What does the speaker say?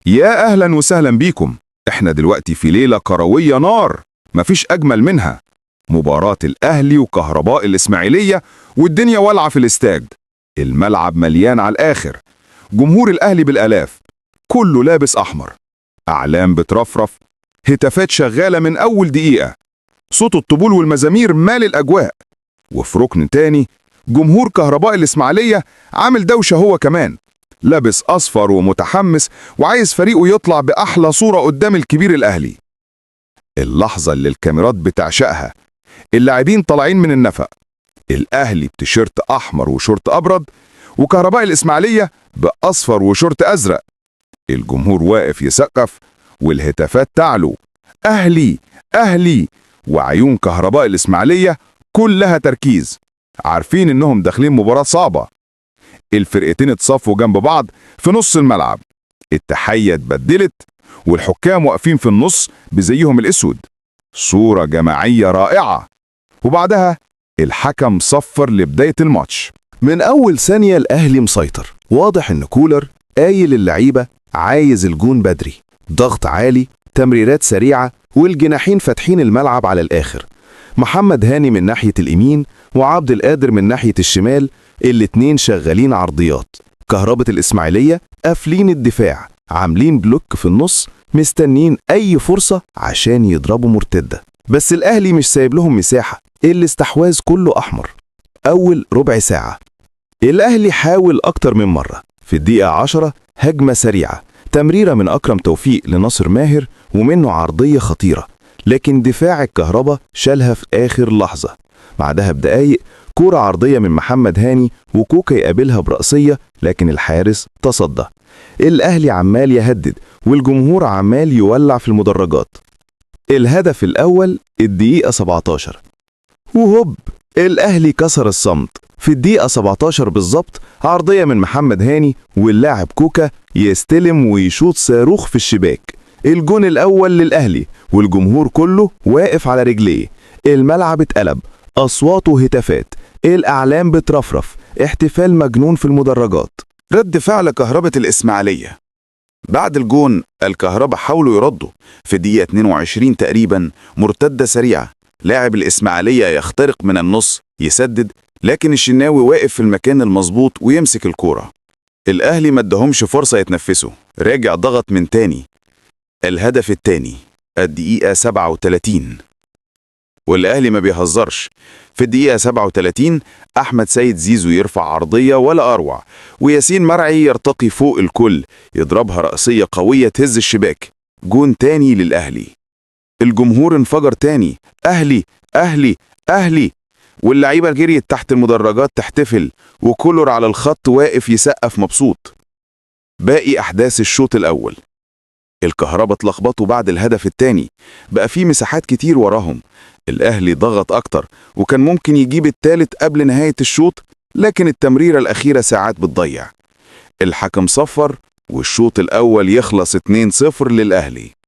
يا أهلا وسهلا بيكم. احنا دلوقتي في ليلة كروية نار، مفيش أجمل منها. مباراة الأهلي وكهرباء الإسماعيلية والدنيا والعة في الاستاد. الملعب مليان على الآخر، جمهور الأهلي بالآلاف، كله لابس أحمر، أعلام بترفرف، هتافات شغالة من أول دقيقة، صوت الطبول والمزامير مال الأجواء. وفي ركن تاني جمهور كهرباء الإسماعيلية عامل دوشة هو كمان، لابس أصفر ومتحمس وعايز فريقه يطلع بأحلى صورة قدام الكبير الأهلي. اللحظة اللي الكاميرات بتعشقها، اللاعبين طالعين من النفق، الأهلي بتيشيرت أحمر وشورت أبرد، وكهرباء الإسماعيلية بأصفر وشورت أزرق. الجمهور واقف يسقف والهتافات تعلو: أهلي أهلي. وعيون كهرباء الإسماعيلية كلها تركيز، عارفين إنهم داخلين مباراة صعبة. الفرقتين اتصفوا جنب بعض في نص الملعب، التحية اتبدلت والحكام واقفين في النص بزيهم الأسود، صورة جماعية رائعة. وبعدها الحكم صفر لبداية الماتش. من أول ثانية الأهلي مسيطر، واضح إن كولر قايل اللعيبة عايز الجون بدري، ضغط عالي، تمريرات سريعة، والجناحين فاتحين الملعب على الآخر. محمد هاني من ناحية اليمين وعبد القادر من ناحية الشمال، الاتنين شغالين عرضيات. كهربة الإسماعيلية قافلين الدفاع، عاملين بلوك في النص، مستنين أي فرصة عشان يضربوا مرتدة. بس الأهلي مش سايب لهم مساحة، الاستحواذ كله أحمر. أول ربع ساعة الأهلي حاول أكتر من مرة. في الدقيقة 10 هجمة سريعة، تمريرة من أكرم توفيق لناصر ماهر ومنه عرضية خطيرة، لكن دفاع الكهرباء شالها في آخر لحظة. بعدها بدقايق كورة عرضية من محمد هاني وكوكا يقابلها برأسية، لكن الحارس تصدى. الأهلي عمال يهدد والجمهور عمال يولع في المدرجات. الهدف الأول الدقيقة 17، وهوب الأهلي كسر الصمت. في الدقيقة 17 بالظبط عرضية من محمد هاني واللاعب كوكا يستلم ويشوط صاروخ في الشباك. الجون الأول للأهلي والجمهور كله واقف على رجليه. الملعب اتقلب، أصوات وهتافات، الأعلام بترفرف، احتفال مجنون في المدرجات. رد فعل كهربة الإسماعيلية بعد الجون. الكهرباء حاولوا يردوا في الدقيقة 22 تقريبا، مرتدة سريعة، لاعب الإسماعيلية يخترق من النص يسدد، لكن الشناوي واقف في المكان المظبوط ويمسك الكورة. الأهلي ما ادهمش فرصة يتنفسوا، راجع ضغط من تاني. الهدف التاني الدقيقة 37، والأهلي ما بيهزرش. في الدقيقة 37 أحمد سيد زيزو يرفع عرضية ولا أروع، وياسين مرعي يرتقي فوق الكل يضربها رأسية قوية تهز الشباك. جون تاني للأهلي. الجمهور انفجر تاني: أهلي أهلي أهلي، واللعيبة جريت تحت المدرجات تحتفل، وكولر على الخط واقف يسقف مبسوط. باقي أحداث الشوط الأول. الكهرباء اتلخبطوا بعد الهدف التاني، بقى فيه مساحات كتير وراهم. الأهلي ضغط أكتر وكان ممكن يجيب التالت قبل نهاية الشوط، لكن التمريرة الأخيرة ساعات بتضيع. الحكم صفر والشوط الأول يخلص 2-0 للأهلي.